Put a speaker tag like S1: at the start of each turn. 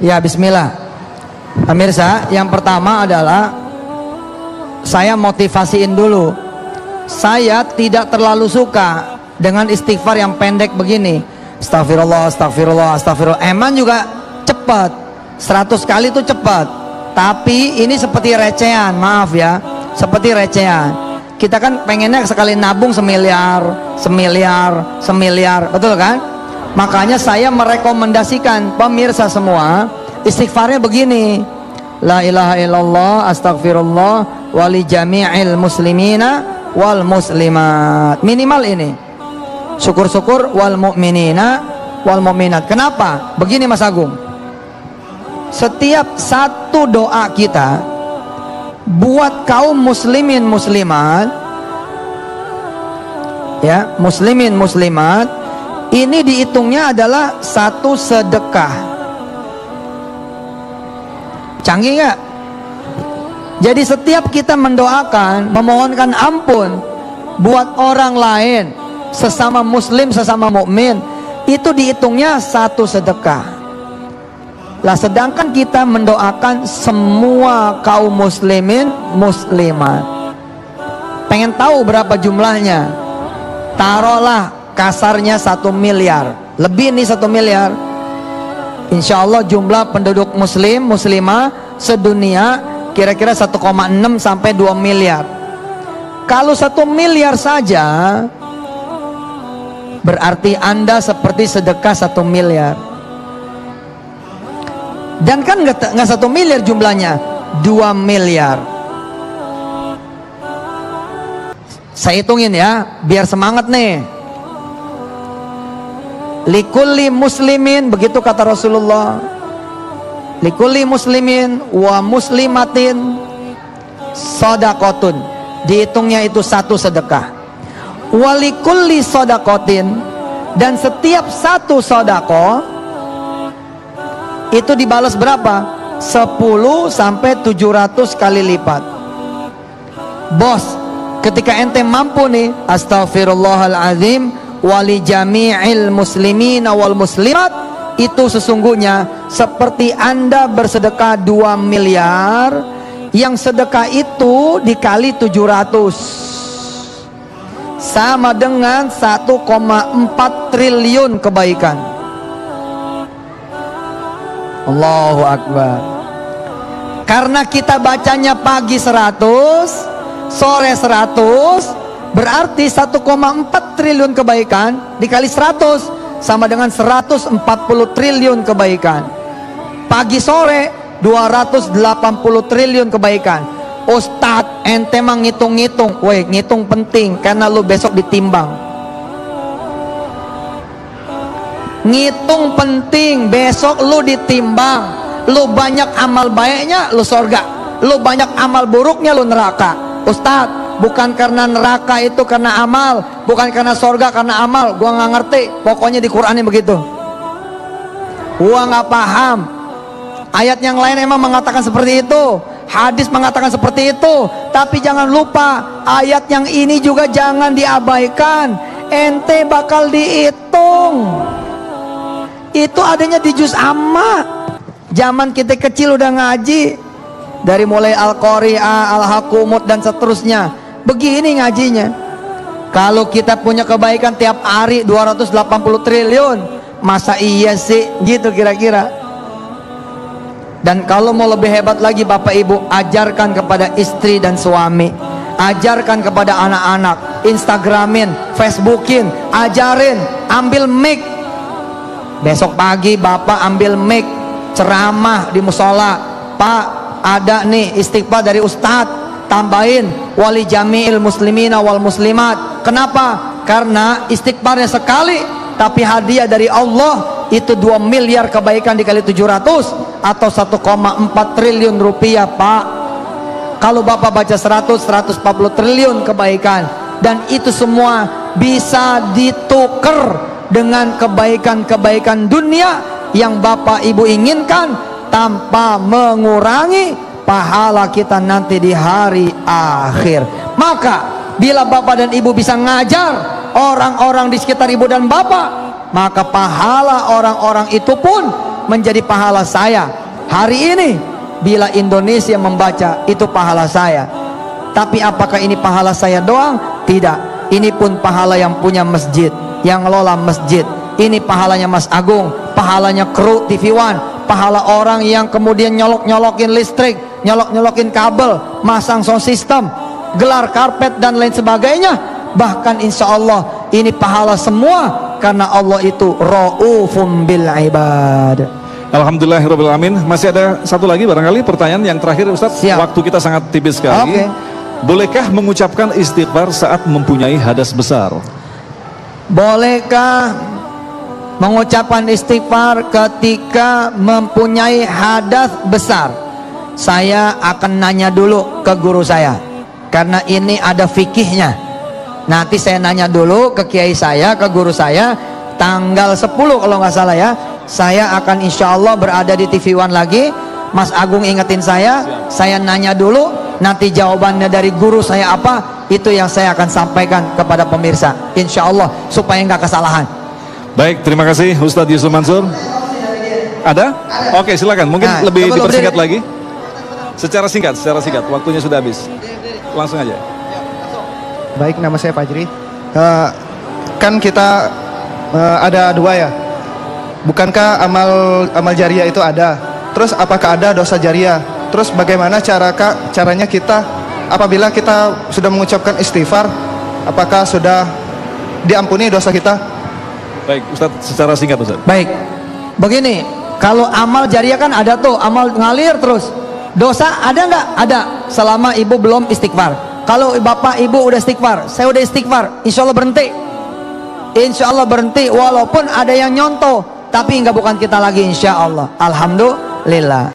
S1: Ya, bismillah. Pemirsa, yang pertama adalah saya motivasiin dulu. Saya tidak terlalu suka dengan istighfar yang pendek begini. Astagfirullah, astagfirullah, astagfirullah. Emang juga cepat, 100 kali itu cepat. Tapi ini seperti recehan, maaf ya, seperti recehan. Kita kan pengennya sekali nabung semiliar, betul kan? Makanya saya merekomendasikan pemirsa semua istighfarnya begini. La ilaha illallah astagfirullah wali jami'il muslimina wal muslimat. Minimal ini. Syukur-syukur wal mu'minina wal mu'minat. Kenapa? Begini Mas Agung. Setiap satu doa kita buat kaum muslimin muslimat, ya, muslimin muslimat, ini dihitungnya adalah satu sedekah. Canggih nggak? Jadi setiap kita mendoakan, memohonkan ampun buat orang lain, sesama muslim, sesama mukmin, itu dihitungnya satu sedekah. Lah sedangkan kita mendoakan semua kaum muslimin muslimat. Pengen tahu berapa jumlahnya? Taruhlah kasarnya 1 miliar. Lebih nih 1 miliar. Insya Allah jumlah penduduk muslim muslimah sedunia kira-kira 1,6 sampai 2 miliar. Kalau 1 miliar saja berarti Anda seperti sedekah 1 miliar. Dan kan nggak 1 miliar jumlahnya, 2 miliar. Saya hitungin ya, biar semangat nih. Likulli muslimin, begitu kata Rasulullah. Likulli muslimin wa muslimatin sodakotun. Dihitungnya itu satu sedekah. Walikulli sodakotin, dan setiap satu sodako itu dibalas berapa? 10 sampai 700 kali lipat. Bos, ketika ente mampu nih, astaghfirullahaladzim wali jami'il muslimina wal muslimat, itu sesungguhnya seperti Anda bersedekah 2 miliar, yang sedekah itu dikali 700 sama dengan 1,4 triliun kebaikan. Allahu Akbar. Karena kita bacanya pagi 100, sore 100, berarti 1,4 triliun kebaikan dikali 100 sama dengan 140 triliun kebaikan. Pagi sore 280 triliun kebaikan. Ustadz, ente mah ngitung-ngitung. Weh, ngitung penting karena lu besok ditimbang. Ngitung penting, besok lu ditimbang. Lu banyak amal baiknya, lu sorga. Lu banyak amal buruknya, lu neraka. Ustadz, bukan karena neraka itu karena amal, bukan karena sorga karena amal. Gua nggak ngerti, pokoknya di Qur'annya begitu. Gua nggak paham. Ayat yang lain emang mengatakan seperti itu, hadis mengatakan seperti itu. Tapi jangan lupa, ayat yang ini juga jangan diabaikan. Ente bakal dihitung. Itu adanya di juz amma. Zaman kita kecil udah ngaji, dari mulai Al-Qari'ah, Al-Hakumut dan seterusnya. Begini ngajinya. Kalau kita punya kebaikan tiap hari 280 triliun, masa iya sih gitu kira-kira. Dan kalau mau lebih hebat lagi Bapak Ibu, ajarkan kepada istri dan suami, ajarkan kepada anak-anak, Instagramin, Facebookin, ajarin, ambil mic. Besok pagi Bapak ambil mic, ceramah di musola. Pak, ada nih istighfar dari Ustadz, tambahin wali jami'il muslimina wal muslimat. Kenapa? Karena istighfarnya sekali, tapi hadiah dari Allah itu 2 miliar kebaikan dikali 700 atau 1,4 triliun rupiah, Pak. Kalau Bapak baca 140 triliun kebaikan, dan itu semua bisa ditukar dengan kebaikan-kebaikan dunia yang Bapak Ibu inginkan tanpa mengurangi pahala kita nanti di hari akhir. Maka bila Bapak dan Ibu bisa ngajar orang-orang di sekitar Ibu dan Bapak, maka pahala orang-orang itu pun menjadi pahala saya. Hari ini bila Indonesia membaca, itu pahala saya. Tapi apakah ini pahala saya doang? Tidak. Ini pun pahala yang punya masjid, yang ngelola masjid. Ini pahalanya Mas Agung, pahalanya kru TV One, pahala orang yang kemudian nyolok-nyolokin listrik, nyolok-nyolokin kabel, masang sound system, gelar karpet dan lain sebagainya. Bahkan insya Allah ini pahala semua, karena Allah itu Raufum bil ibad.
S2: Alhamdulillahirrahmanirrahim. Masih ada satu lagi barangkali pertanyaan yang terakhir Ustaz.
S1: Siap.
S2: Waktu kita sangat tipis sekali. Bolehkah mengucapkan istighfar saat mempunyai hadas besar?
S1: Bolehkah mengucapkan istighfar ketika mempunyai hadas besar? Saya akan nanya dulu ke guru saya, karena ini ada fikihnya. Nanti saya nanya dulu ke kiai saya, ke guru saya. Tanggal 10 kalau nggak salah ya, saya akan insya Allah berada di TV One lagi. Mas Agung ingetin saya nanya dulu. Nanti jawabannya dari guru saya apa, itu yang saya akan sampaikan kepada pemirsa, insya Allah, supaya nggak kesalahan.
S2: Baik, terima kasih Ustadz Yusuf Mansur. Ada? Oke, silakan. Mungkin lebih dipersingkat lagi. Secara singkat, waktunya sudah habis. Langsung aja.
S3: Baik, nama saya Fajri. Kan kita ada dua ya. Bukankah amal jariah itu ada? Terus apakah ada dosa jariah? Terus bagaimana caranya kita apabila kita sudah mengucapkan istighfar, apakah sudah diampuni dosa kita?
S2: Baik, Ustadz, secara singkat Ustadz.
S1: Baik, begini, kalau amal jariah kan ada tuh, amal ngalir terus. Dosa ada nggak? Ada, selama ibu belum istighfar. Kalau bapak ibu udah istighfar, saya udah istighfar, insya Allah berhenti. Insya Allah berhenti, walaupun ada yang nyontoh, tapi nggak bukan kita lagi, insya Allah. Alhamdulillah.